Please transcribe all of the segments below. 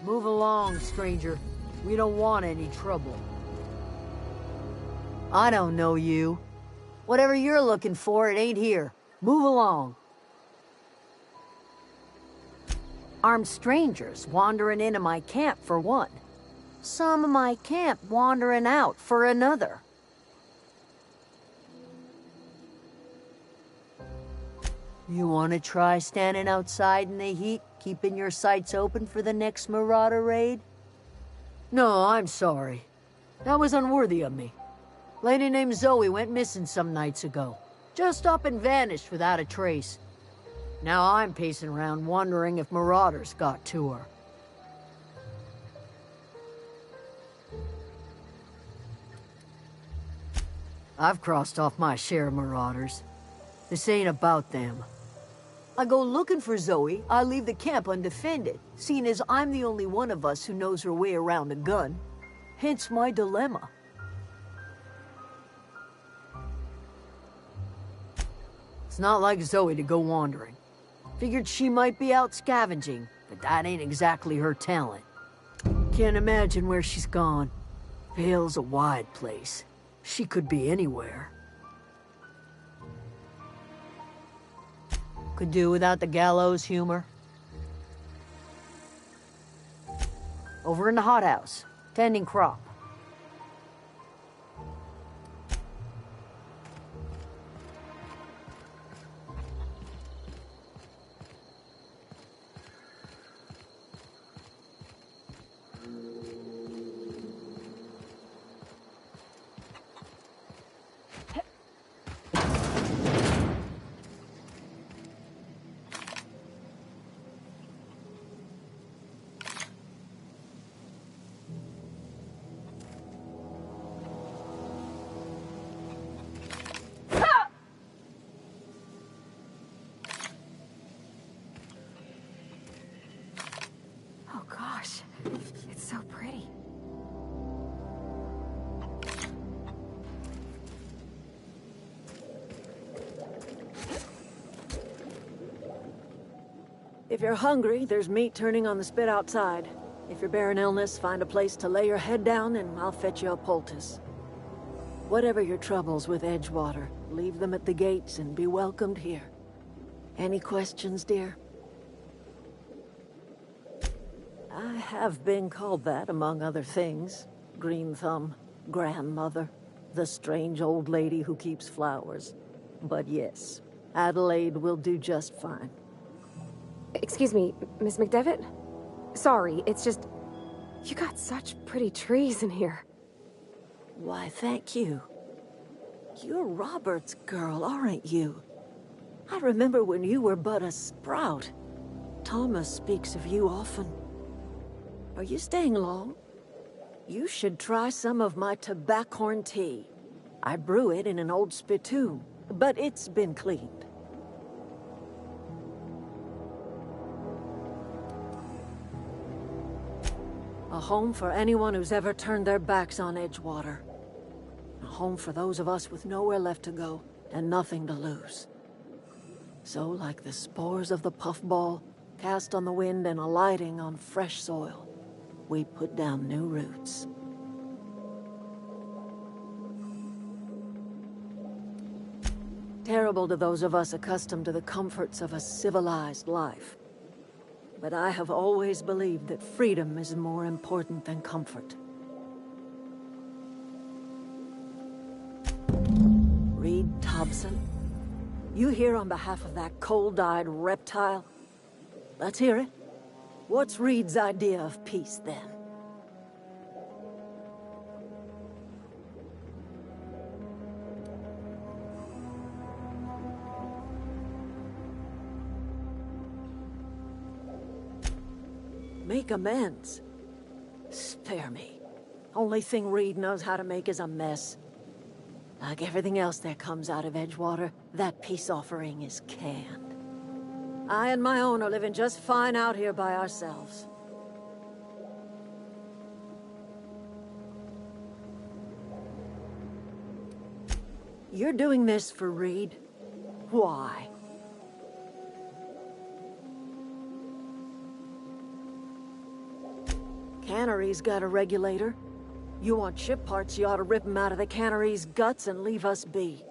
Move along, stranger. We don't want any trouble. I don't know you. Whatever you're looking for, it ain't here. Move along. Armed strangers wandering into my camp for one. Some of my camp wandering out for another. You want to try standing outside in the heat, keeping your sights open for the next marauder raid? No, I'm sorry. That was unworthy of me. Lady named Zoe went missing some nights ago. Just up and vanished without a trace. Now I'm pacing around wondering if marauders got to her. I've crossed off my share of marauders. This ain't about them. I go looking for Zoe, I leave the camp undefended, seeing as I'm the only one of us who knows her way around a gun. Hence my dilemma. It's not like Zoe to go wandering. Figured she might be out scavenging, but that ain't exactly her talent. Can't imagine where she's gone. Vale's a wide place. She could be anywhere. Could do without the gallows humor. Over in the hothouse, tending crop. It's so pretty. If you're hungry, there's meat turning on the spit outside. If you're bearing illness, find a place to lay your head down and I'll fetch you a poultice. Whatever your troubles with Edgewater, leave them at the gates and be welcomed here. Any questions, dear? I have been called that, among other things. Green Thumb, grandmother, the strange old lady who keeps flowers. But yes, Adelaide will do just fine. Excuse me, Miss McDevitt? Sorry, it's just... You got such pretty trees in here. Why, thank you. You're Robert's girl, aren't you? I remember when you were but a sprout. Thomas speaks of you often. Are you staying long? You should try some of my tobaccorn tea. I brew it in an old spittoon, but it's been cleaned. A home for anyone who's ever turned their backs on Edgewater. A home for those of us with nowhere left to go and nothing to lose. So, like the spores of the puffball, cast on the wind and alighting on fresh soil, we put down new roots. Terrible to those of us accustomed to the comforts of a civilized life. But I have always believed that freedom is more important than comfort. Reed Thompson, you here on behalf of that cold-eyed reptile? Let's hear it. What's Reed's idea of peace, then? Make amends. Spare me. Only thing Reed knows how to make is a mess. Like everything else that comes out of Edgewater, that peace offering is canned. I and my own are living just fine out here by ourselves. You're doing this for Reed? Why? Cannery's got a regulator. You want ship parts, you ought to rip them out of the cannery's guts and leave us be.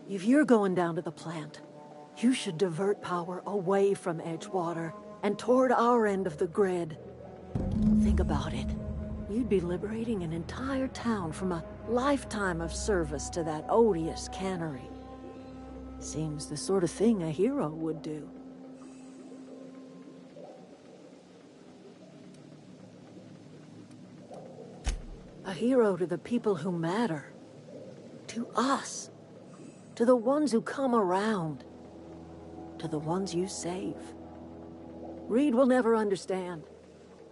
If you're going down to the plant, you should divert power away from Edgewater and toward our end of the grid. Think about it. You'd be liberating an entire town from a lifetime of service to that odious cannery. Seems the sort of thing a hero would do. A hero to the people who matter. To us. To the ones who come around. To the ones you save. Reed will never understand.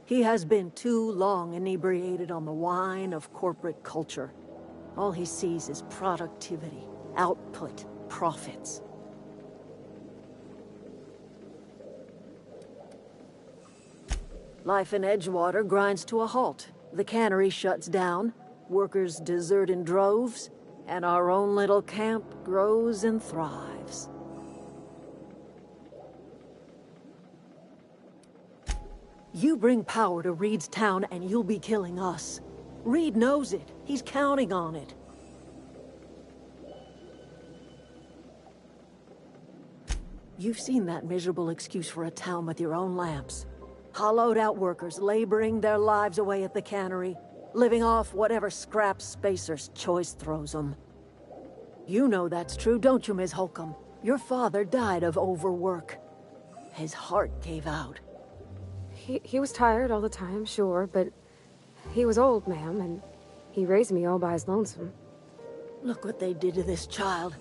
He has been too long inebriated on the wine of corporate culture. All he sees is productivity, output, profits. Life in Edgewater grinds to a halt. The cannery shuts down, workers desert in droves, and our own little camp grows and thrives. You bring power to Reed's town and you'll be killing us. Reed knows it. He's counting on it. You've seen that miserable excuse for a town with your own lamps. Hollowed out workers laboring their lives away at the cannery, living off whatever scraps Spacer's Choice throws them. You know that's true, don't you, Ms. Holcomb? Your father died of overwork. His heart gave out. He was tired all the time, sure, but he was old, ma'am, and he raised me all by his lonesome. Look what they did to this child.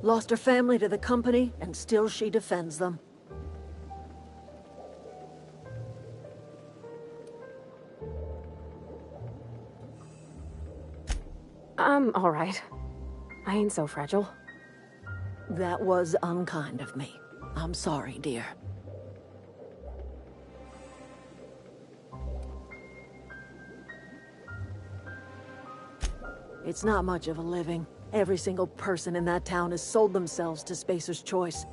Lost her family to the company, and still she defends them. I'm all right. I ain't so fragile. That was unkind of me. I'm sorry, dear. It's not much of a living. Every single person in that town has sold themselves to Spacer's Choice.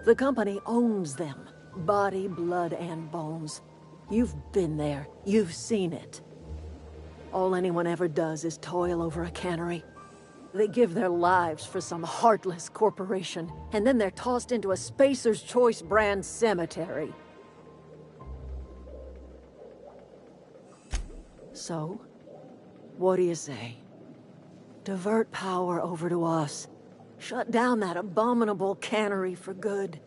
The company owns them. Body, blood, and bones. You've been there. You've seen it. All anyone ever does is toil over a cannery. They give their lives for some heartless corporation, and then they're tossed into a Spacer's Choice brand cemetery. So, what do you say? Divert power over to us. Shut down that abominable cannery for good.